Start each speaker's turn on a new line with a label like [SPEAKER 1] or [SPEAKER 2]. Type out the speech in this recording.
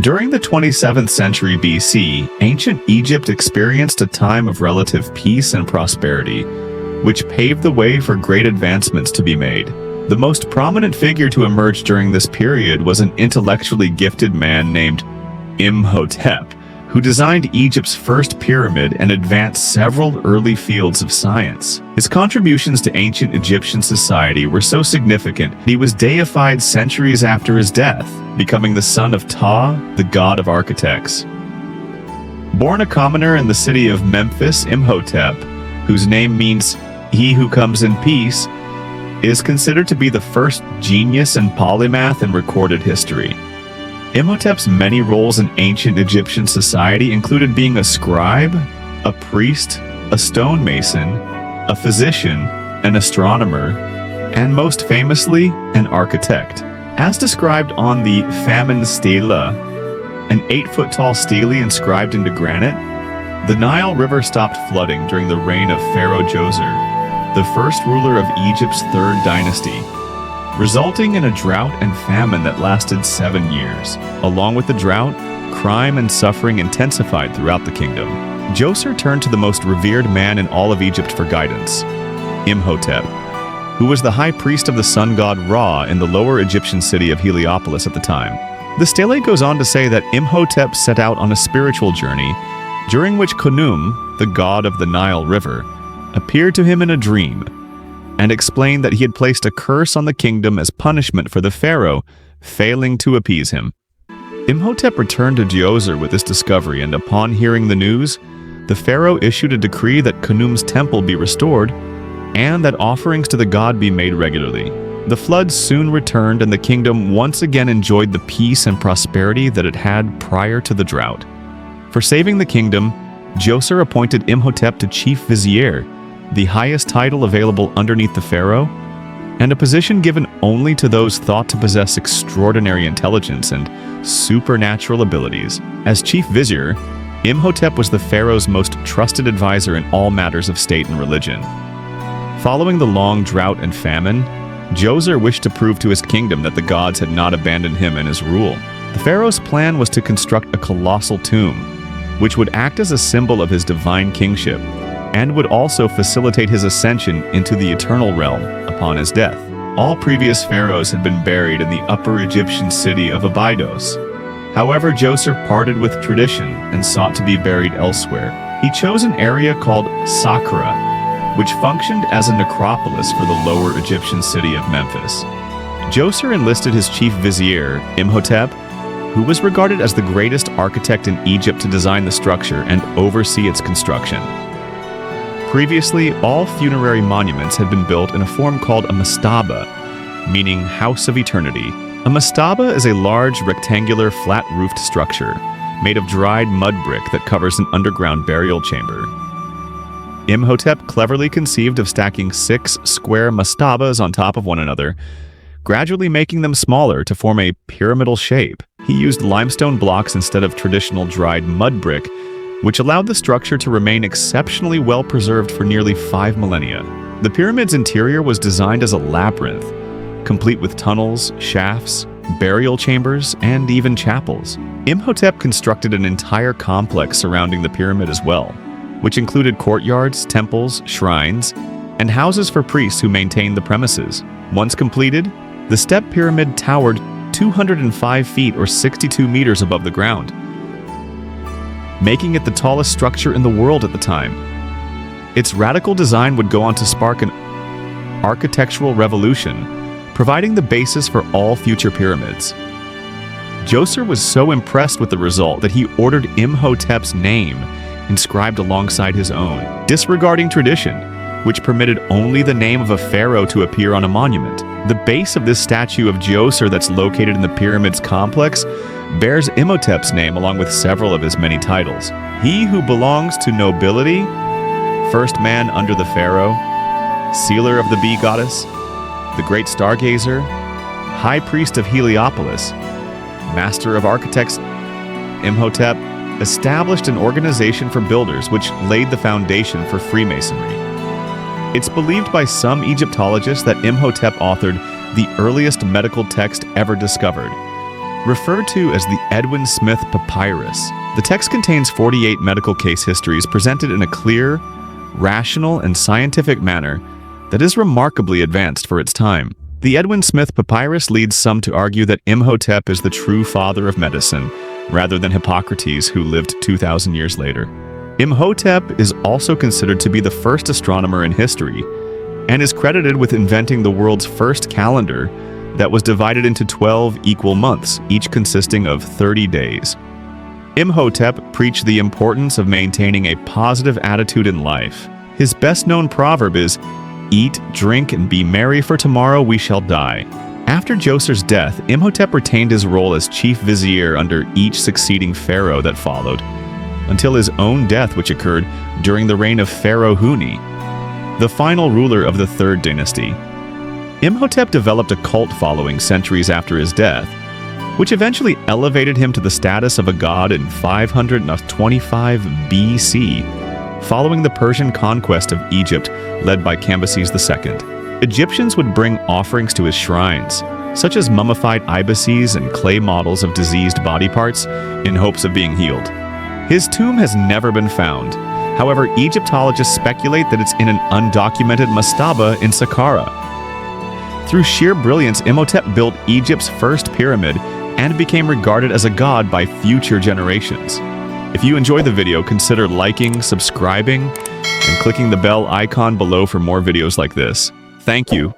[SPEAKER 1] During the 27th century BC, ancient Egypt experienced a time of relative peace and prosperity, which paved the way for great advancements to be made. The most prominent figure to emerge during this period was an intellectually gifted man named Imhotep, who designed Egypt's first pyramid and advanced several early fields of science. His contributions to ancient Egyptian society were so significant, he was deified centuries after his death, becoming the son of Ptah, the god of architects. Born a commoner in the city of Memphis, Imhotep, whose name means "he who comes in peace," is considered to be the first genius and polymath in recorded history. Imhotep's many roles in ancient Egyptian society included being a scribe, a priest, a stonemason, a physician, an astronomer, and most famously, an architect. As described on the Famine Stela, an 8-foot-tall stele inscribed into granite, the Nile River stopped flooding during the reign of Pharaoh Djoser, the first ruler of Egypt's third dynasty, resulting in a drought and famine that lasted 7 years. Along with the drought, crime and suffering intensified throughout the kingdom. Djoser turned to the most revered man in all of Egypt for guidance, Imhotep, who was the high priest of the sun god Ra in the lower Egyptian city of Heliopolis at the time. The stele goes on to say that Imhotep set out on a spiritual journey, during which Khnum, the god of the Nile River, appeared to him in a dream, and explained that he had placed a curse on the kingdom as punishment for the pharaoh failing to appease him. Imhotep returned to Djoser with this discovery, and upon hearing the news, the pharaoh issued a decree that Khnum's temple be restored and that offerings to the god be made regularly. The floods soon returned, and the kingdom once again enjoyed the peace and prosperity that it had prior to the drought. For saving the kingdom, Djoser appointed Imhotep to chief vizier, the highest title available underneath the pharaoh, and a position given only to those thought to possess extraordinary intelligence and supernatural abilities. As chief vizier, Imhotep was the pharaoh's most trusted advisor in all matters of state and religion. Following the long drought and famine, Djoser wished to prove to his kingdom that the gods had not abandoned him and his rule. The pharaoh's plan was to construct a colossal tomb, which would act as a symbol of his divine kingship, and would also facilitate his ascension into the eternal realm upon his death. All previous pharaohs had been buried in the upper Egyptian city of Abydos. However, Djoser parted with tradition and sought to be buried elsewhere. He chose an area called Saqqara, which functioned as a necropolis for the lower Egyptian city of Memphis. Djoser enlisted his chief vizier, Imhotep, who was regarded as the greatest architect in Egypt to design the structure and oversee its construction. Previously, all funerary monuments had been built in a form called a mastaba, meaning House of Eternity. A mastaba is a large, rectangular, flat-roofed structure made of dried mud brick that covers an underground burial chamber. Imhotep cleverly conceived of stacking 6 square mastabas on top of one another, gradually making them smaller to form a pyramidal shape. He used limestone blocks instead of traditional dried mud brick, which allowed the structure to remain exceptionally well preserved for nearly 5 millennia. The pyramid's interior was designed as a labyrinth, complete with tunnels, shafts, burial chambers, and even chapels. Imhotep constructed an entire complex surrounding the pyramid as well, which included courtyards, temples, shrines, and houses for priests who maintained the premises. Once completed, the Step Pyramid towered 205 feet or 62 meters above the ground, making it the tallest structure in the world at the time. Its radical design would go on to spark an architectural revolution, providing the basis for all future pyramids. Djoser was so impressed with the result that he ordered Imhotep's name inscribed alongside his own, disregarding tradition, which permitted only the name of a pharaoh to appear on a monument. The base of this statue of Djoser that's located in the pyramid's complex bears Imhotep's name along with several of his many titles. He who belongs to nobility, first man under the pharaoh, sealer of the bee goddess, the great stargazer, high priest of Heliopolis, master of architects. Imhotep established an organization for builders which laid the foundation for Freemasonry. It's believed by some Egyptologists that Imhotep authored the earliest medical text ever discovered, referred to as the Edwin Smith Papyrus. The text contains 48 medical case histories presented in a clear, rational, and scientific manner that is remarkably advanced for its time. The Edwin Smith Papyrus leads some to argue that Imhotep is the true father of medicine, rather than Hippocrates, who lived 2,000 years later. Imhotep is also considered to be the first astronomer in history, and is credited with inventing the world's first calendar that was divided into 12 equal months, each consisting of 30 days. Imhotep preached the importance of maintaining a positive attitude in life. His best-known proverb is, "Eat, drink, and be merry, for tomorrow we shall die." After Djoser's death, Imhotep retained his role as chief vizier under each succeeding pharaoh that followed, until his own death, which occurred during the reign of Pharaoh Huni, the final ruler of the Third Dynasty. Imhotep developed a cult following centuries after his death, which eventually elevated him to the status of a god in 525 BC, following the Persian conquest of Egypt led by Cambyses II. Egyptians would bring offerings to his shrines, such as mummified ibises and clay models of diseased body parts, in hopes of being healed. His tomb has never been found. However, Egyptologists speculate that it's in an undocumented mastaba in Saqqara. Through sheer brilliance, Imhotep built Egypt's first pyramid and became regarded as a god by future generations. If you enjoyed the video, consider liking, subscribing, and clicking the bell icon below for more videos like this. Thank you.